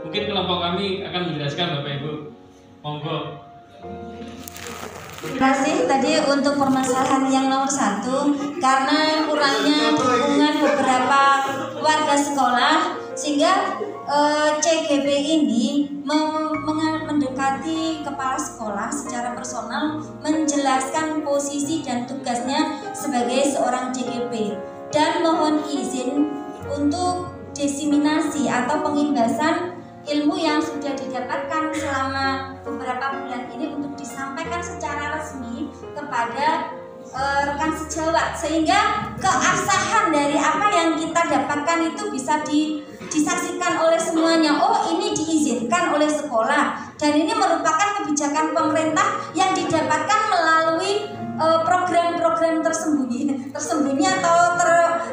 Mungkin kelompok kami akan menjelaskan Bapak Ibu. Monggo. Terima kasih tadi untuk permasalahan yang nomor 1, karena kurangnya dukungan beberapa warga sekolah sehingga CGP ini mendekati kepala sekolah secara personal, menjelaskan posisi dan tugasnya sebagai seorang CGP, dan mohon izin untuk diseminasi atau pengimbasan ilmu yang sudah didapatkan selama beberapa bulan ini untuk disampaikan secara resmi kepada rekan sejawat, sehingga keabsahan dari apa yang kita dapatkan itu bisa disaksikan oleh semuanya. Oh, ini diizinkan oleh sekolah dan ini merupakan kebijakan pemerintah yang didapatkan melalui program-program tersembunyi atau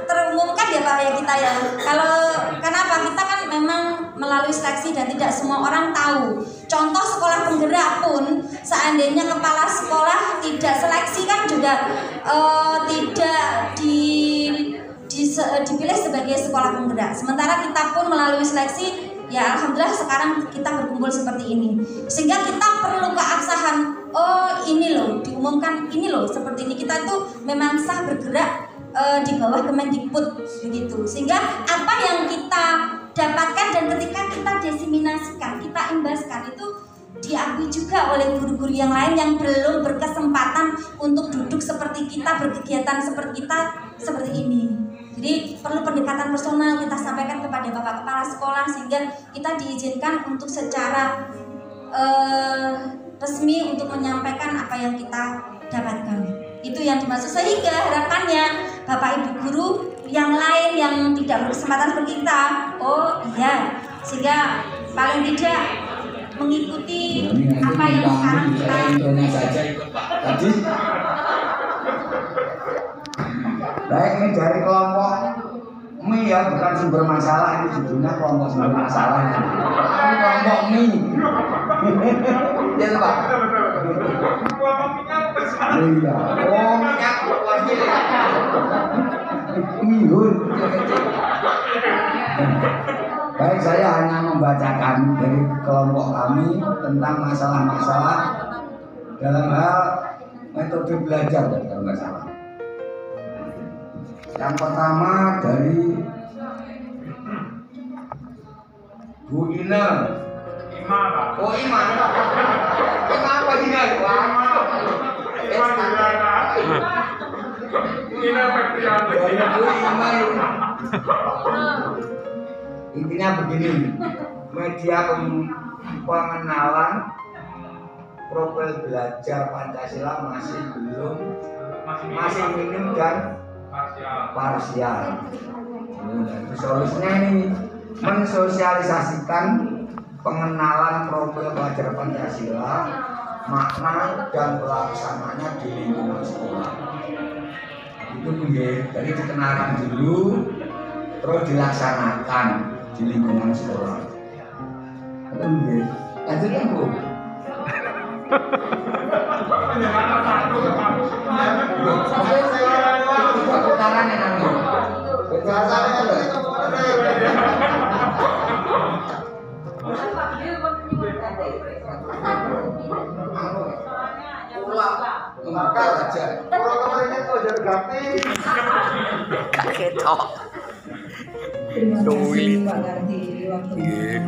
terumumkan ya Pak ya kita ya. Kalau kenapa kita kan memang melalui seleksi dan tidak semua orang tahu. Contoh sekolah penggerak pun seandainya kepala sekolah tidak seleksi kan juga tidak dipilih sebagai sekolah penggerak. Sementara kita pun melalui seleksi, ya alhamdulillah sekarang kita berkumpul seperti ini. Sehingga kita perlu keabsahan. Oh ini loh diumumkan, ini loh seperti ini. Kita tuh memang sah bergerak di bawah Kemendikbud begitu. Sehingga apa yang kita dapatkan dan ketika kita diseminasikan, kita imbaskan itu diakui juga oleh guru-guru yang lain yang belum berkesempatan untuk duduk seperti kita, berkegiatan seperti kita seperti ini. Jadi perlu pendekatan personal kita sampaikan kepada Bapak Kepala Sekolah sehingga kita diizinkan untuk secara resmi untuk menyampaikan apa yang kita dapatkan. Itu yang dimaksud, sehingga harapannya Bapak Ibu guru yang lain yang tidak berkesempatan seperti kita, oh iya, sehingga paling tidak mengikuti apa yang sekarang kita tadi. Baik, ini dari kelompok mie ya, bukan sumber masalah, ini judulnya kelompok sumber masalah. Ini kelompok mie. Ya Pak. Iya. Oh, minyak lagi. Mihun. Baik, saya hanya membacakan dari kelompok kami tentang masalah-masalah dalam hal metode belajar dan masalah. Yang pertama dari Bu Ina. Oh Ima. Ima apa Ina? Ina intinya begini, media pengenalan profil belajar Pancasila masih minim dan parsial. Solusinya ini mensosialisasikan pengenalan profil pelajar Pancasila, makna dan pelaksanaannya di lingkungan sekolah. Itu jadi dikenalkan dulu, terus dilaksanakan di lingkungan sekolah. Itu lanjutkan Bu. Putaran yang nanti. Terima kasih Pak Gardi waktunya.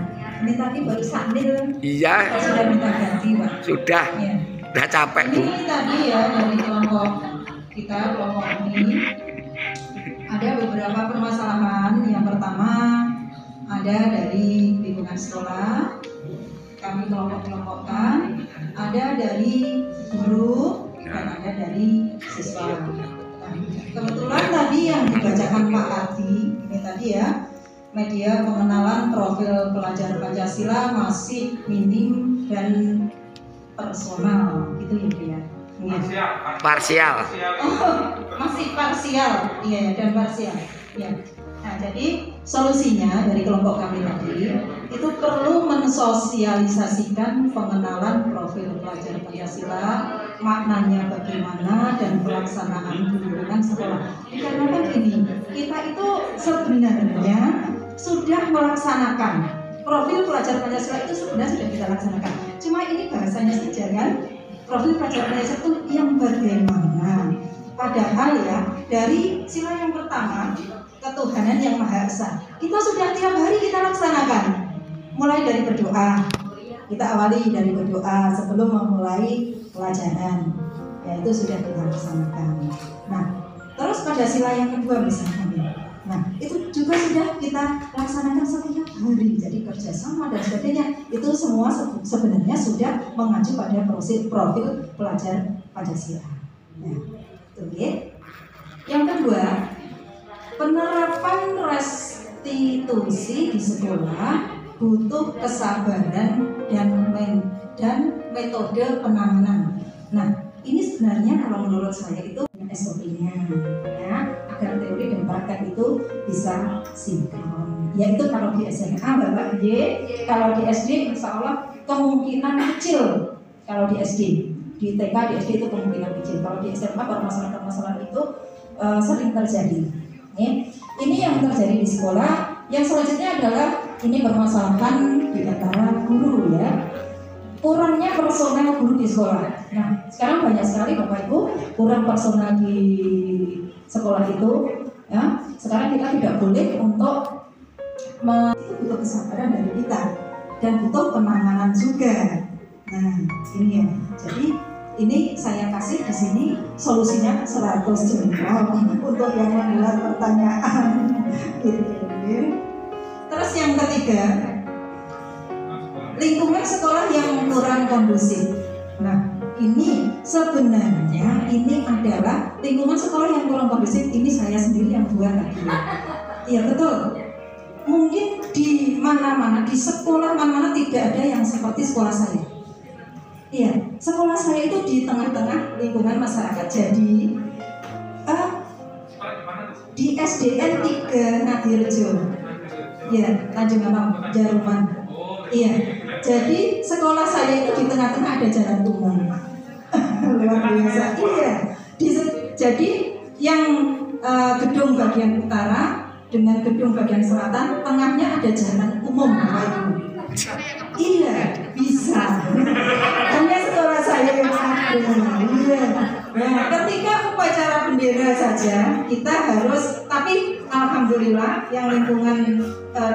Ini tadi baru sambil. Iya. Sudah minta ganti Pak. Sudah. Ya. Udah capek Bu. Ini tadi ya dari kelompok kita, kelompok ini ada beberapa permasalahan. Yang pertama ada dari lingkungan sekolah, kami kelompok-kelompokkan, ada dari guru dan ada dari siswa. Nah, kebetulan tadi yang dibacakan Pak Adi ini tadi ya, media pengenalan profil pelajar Pancasila masih minim dan personal, gitu ya dia. Parsial. Oh, masih parsial, iya dan parsial. Ya. Nah, jadi solusinya dari kelompok kami tadi itu perlu mensosialisasikan pengenalan profil pelajar Pancasila, maknanya bagaimana dan pelaksanaan di lingkungan sekolah. Dikarenakan gini, kita itu sebenarnya sudah melaksanakan profil pelajar Pancasila itu sebenarnya sudah kita laksanakan. Cuma ini bahasanya saja kan, profil pelajar Pancasila itu yang bagaimana. Padahal ya dari sila yang pertama, ketuhanan yang Maha Esa, kita sudah tiap hari kita laksanakan. Mulai dari berdoa, kita awali dari berdoa sebelum memulai pelajaran, ya itu sudah kita laksanakan. Nah, terus pada sila yang kedua misalnya, nah itu juga sudah kita laksanakan setiap hari. Jadi kerjasama dan sebagainya itu semua sebenarnya sudah mengacu pada profil pelajar Pancasila. Nah, itu ya. Yang kedua, penerapan restitusi di sekolah butuh kesabaran dan metode penanganan. Nah, ini sebenarnya kalau menurut saya itu SOP-nya, ya, agar teori dan praktek itu bisa sinkron. Yaitu kalau di SMA Bapak Y, kalau di SD insya Allah kemungkinan kecil. Kalau di SD, di TK, di SD itu kemungkinan kecil. Kalau di SMA permasalahan-permasalahan itu sering terjadi. Ini yang terjadi di sekolah. Yang selanjutnya adalah ini permasalahan di antara guru ya, kurangnya personel guru di sekolah. Nah sekarang banyak sekali Bapak Ibu kurang personel di sekolah itu ya. Sekarang kita tidak boleh untuk itu butuh kesabaran dari kita dan butuh penanganan juga. Nah ini ya, jadi Ini saya kasih di sini solusinya 100 jempol untuk yang membuat pertanyaan. Terus yang ketiga, lingkungan sekolah yang kurang kondusif. Nah, ini sebenarnya ini adalah lingkungan sekolah yang kurang kondusif. Ini saya sendiri yang buat tadi. Iya betul. Mungkin di mana-mana, di sekolah mana-mana tidak ada yang seperti sekolah saya. Iya, sekolah saya itu di tengah-tengah lingkungan masyarakat. Jadi di SDN 3 Ngadirejo, ya Tanjung Anom, Jaruman. Iya, jadi sekolah saya itu di tengah-tengah ada jalan umum. Luar biasa. Iya, jadi yang gedung bagian utara dengan gedung bagian selatan, tengahnya ada jalan umum, Bapak Ibu. Iya, bisa. Hanya sekolah saya yang satu. Iya. Nah, ketika upacara bendera saja kita harus, tapi alhamdulillah yang lingkungan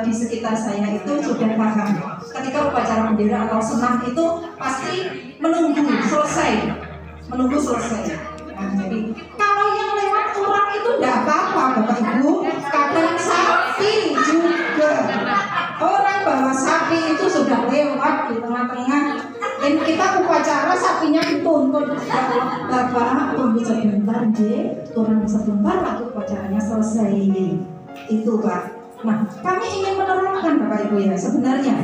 di sekitar saya itu sudah paham. Ketika upacara bendera atau senam itu pasti menunggu selesai. Nah, jadi kalau yang lewat orang itu tidak apa-apa, Bapak Ibu. Kadang sapi juga. Orang bawa sapi itu sudah lewat di tengah-tengah. Dan kita upacara sapinya dituntun. Bapak tunggu sebentar, turun sebentar lagi upacaranya selesai. Itu Pak. Nah, kami ingin menerapkan Bapak Ibu ya. Sebenarnya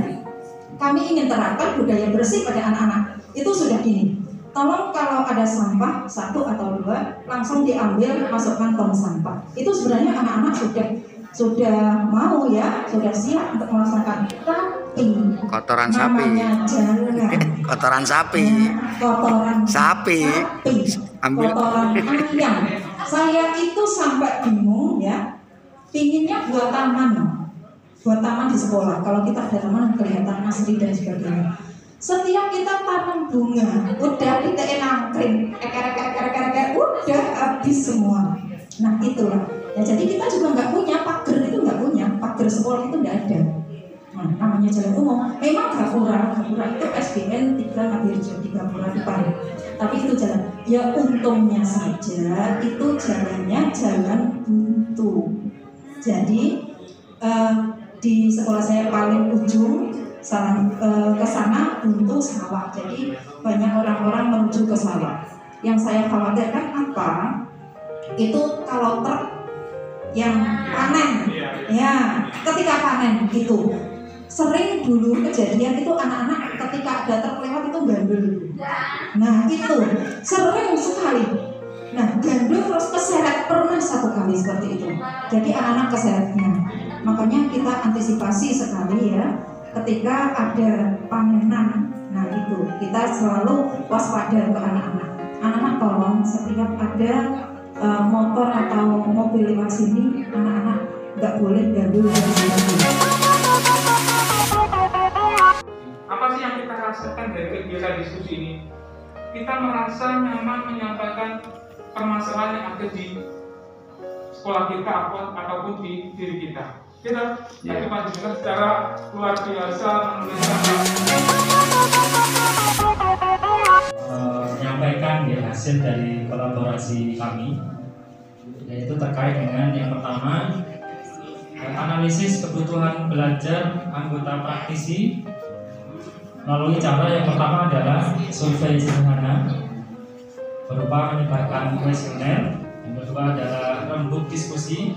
kami ingin terapkan budaya bersih pada anak-anak. Itu sudah gini. Tolong kalau ada sampah 1 atau 2 langsung diambil masukkan tong sampah. Itu sebenarnya anak-anak sudah mau ya, sudah siap untuk melaksanakan. Tapi kotoran sapi, kotoran sapi, ambil kotoran ayam. Saya itu sampai bingung ya, pinginnya buat taman di sekolah. Kalau kita ada taman kelihatan asri dan sebagainya. Setiap kita tanam bunga, udah kita nangkring, udah habis semua. Nah itulah. Ya, jadi kita juga nggak punya pagar, pagar sekolah itu nggak ada. Nah, namanya jalan umum. Memang gapura itu SDN 3 Ngadirejo di gapura depan. Tapi itu jalan. Ya untungnya saja itu jalannya jalan buntu. Jadi di sekolah saya paling ujung. Ke sana buntu sawah, jadi banyak orang-orang menuju ke sawah. Yang saya khawatirkan apa? Itu kalau truk yang panen, ya ketika panen itu sering dulu kejadian itu anak-anak ketika ada truk lewat itu gandul. Nah itu sering sekali. Nah gandul terus keseret, pernah 1 kali seperti itu. Jadi anak-anak keseretnya. Makanya kita antisipasi sekali ya. Ketika ada panenan, nah itu kita selalu waspada ke anak-anak. Anak-anak tolong setiap ada motor atau mobil lewat sini, anak-anak nggak boleh gandul dan sebagainya. Apa sih yang kita rasakan dari kegiatan diskusi ini? Kita merasa nyaman menyampaikan permasalahan yang ada di sekolah kita ataupun di diri kita. Kita tadi Pak Jenderal secara luar biasa menyampaikan ya hasil dari kolaborasi kami, yaitu terkait dengan yang pertama analisis kebutuhan belajar anggota praktisi melalui cara yang pertama adalah survei sederhana berupa menyebarkan kuesioner, yang kedua adalah rembuk diskusi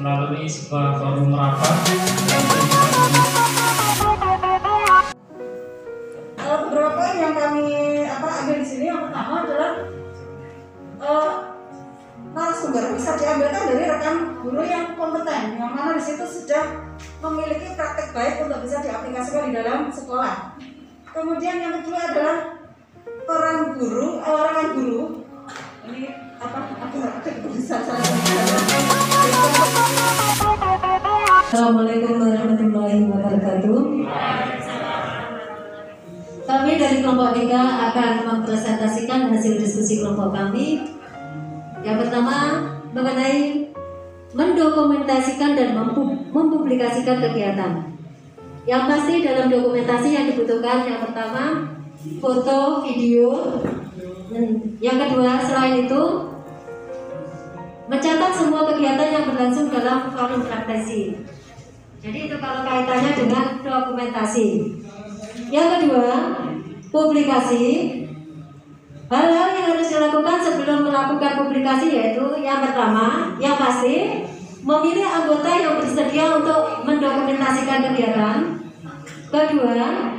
melalui sebuah forum rapat. Beberapa yang kami ambil di sini yang pertama adalah narasumber bisa diambilkan dari rekan guru yang kompeten, yang mana di situ sudah memiliki praktek baik untuk bisa diaplikasikan di dalam sekolah. Kemudian yang kedua adalah rekan guru. Ini Assalamualaikum warahmatullahi wabarakatuh. Kami dari kelompok 3 akan mempresentasikan hasil diskusi kelompok kami. Yang pertama mengenai mendokumentasikan dan mempublikasikan kegiatan. Yang pasti dalam dokumentasi yang dibutuhkan yang pertama foto, video, Yang kedua, selain itu, mencatat semua kegiatan yang berlangsung dalam forum praktisi. Jadi itu kalau kaitannya dengan dokumentasi. Yang kedua, publikasi. Hal-hal yang harus dilakukan sebelum melakukan publikasi yaitu yang pertama, yang pasti memilih anggota yang bersedia untuk mendokumentasikan kegiatan. Kedua,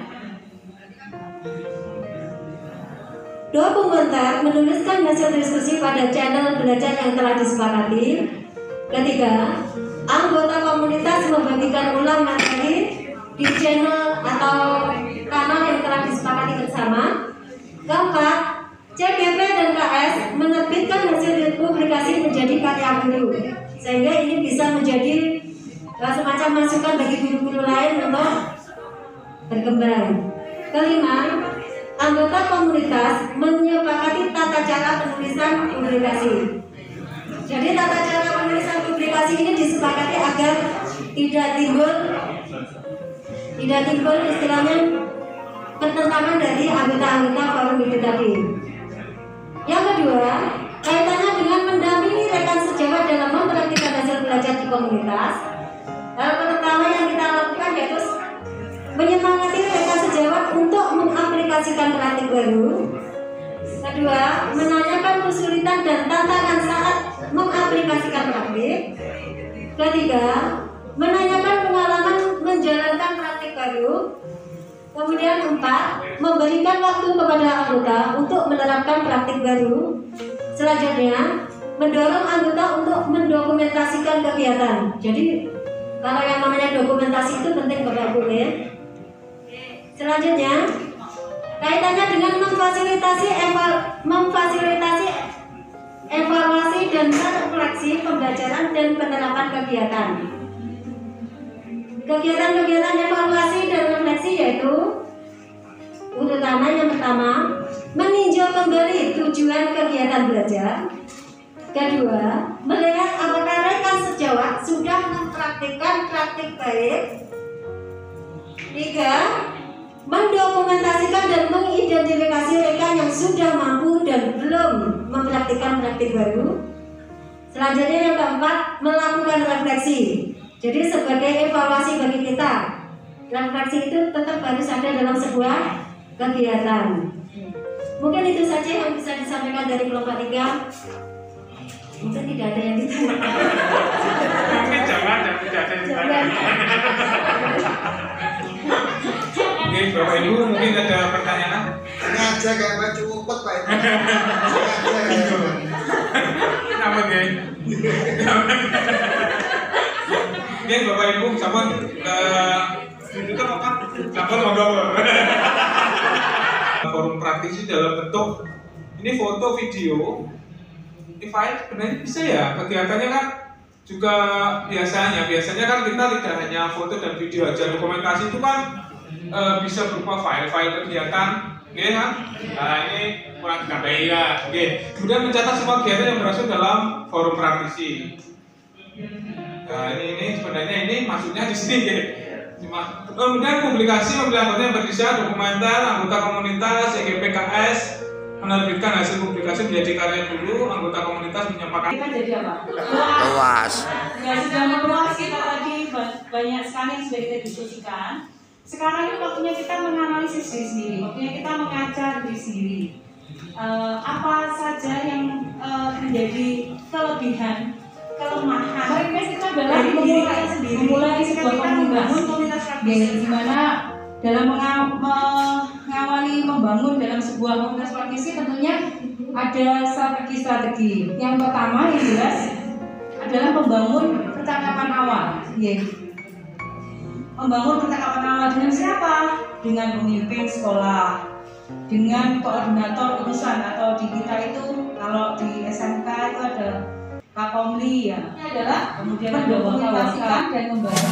dokumenter menuliskan hasil diskusi pada channel belajar yang telah disepakati. Ketiga, anggota komunitas membagikan ulang materi di channel atau kanal yang telah disepakati bersama. Keempat, CGP dan KS menerbitkan hasil publikasi menjadi karya guru, sehingga ini bisa menjadi semacam masukan bagi guru-guru lain untuk berkembang. Kelima, anggota komunitas menyepakati tata cara penulisan publikasi. Jadi tata cara penulisan publikasi ini disepakati agar tidak timbul istilahnya pertentangan dari anggota-anggota forum itu tadi. Yang kedua, kaitannya dengan mendampingi rekan sejawat dalam mempraktikkan hasil belajar di komunitas. Hal pertama yang kita lakukan yaitu menyemangati rekan sejawat untuk mengaplikasikan praktik baru. Kedua, menanyakan kesulitan dan tantangan saat mengaplikasikan praktik. Ketiga, menanyakan pengalaman menjalankan praktik baru. Kemudian empat, memberikan waktu kepada anggota untuk menerapkan praktik baru. Selanjutnya, mendorong anggota untuk mendokumentasikan kegiatan. Jadi, kalau yang namanya dokumentasi itu penting Bapak Ibu ya. Selanjutnya, kaitannya dengan memfasilitasi evaluasi dan refleksi pembelajaran dan penerapan kegiatan. Kegiatan-kegiatan evaluasi dan refleksi yaitu terutama yang pertama, meninjau kembali tujuan kegiatan belajar. Kedua, melihat apakah rekan sejawat sudah mempraktikkan praktik baik. Tiga, mendokumentasikan dan mengidentifikasi rekan yang sudah mampu dan belum mempraktikkan praktik baru. Selanjutnya yang keempat, melakukan refleksi. Jadi sebagai evaluasi bagi kita, refleksi itu tetap harus ada dalam sebuah kegiatan. Mungkin itu saja yang bisa disampaikan dari kelompok 3. Mungkin tidak ada yang ditanyakan. Mungkin jangan tidak ada yang ditanyakan. Oke, Bapak Ibu mungkin ada pertanyaan? Ini aja kayak baju umpet Pak Ibu. Kenapa geng? Oke, Bapak Ibu, sampun itu apa? Sampun ngobrol. Forum praktisi dalam bentuk ini foto, video, ini file sebenarnya bisa ya. Kegiatannya kan juga biasanya kan kita tidak hanya foto dan video aja. Dokumentasi itu kan bisa berupa file-file kegiatan, oke kan? Nah ini kurang ditambahi ya, oke. Kemudian mencatat semua kegiatan yang berlangsung dalam forum praktisi. Nah ini sebenarnya ini maksudnya di sini ya. Kemudian publikasi memilih anggota yang berdiskusi, dokumenter, anggota komunitas, CGPKS menerbitkan hasil publikasi menjadi karya dulu, anggota komunitas menyampaikan. Kita jadi apa? Luas. Ya sudah meluas kita tadi banyak sekali yang sudah kita diskusikan. Sekarang ini waktunya kita menganalisis diri sendiri, waktunya kita mengajar diri sendiri. Apa saja yang menjadi kelebihan, kelemahan itu adalah dari diri kita sendiri, memulai sebuah komunitas di mana dalam mengawali membangun dalam sebuah komunitas praktisi tentunya ada strategi-strategi. Yang pertama yang jelas adalah membangun percakapan awal. Membangun percakapan awal dengan siapa? Dengan pemimpin sekolah, dengan koordinator urusan, atau di kita itu kalau di SMK itu ada Kakomli ya. Ini adalah kemudian mendokumentasikan dan membangun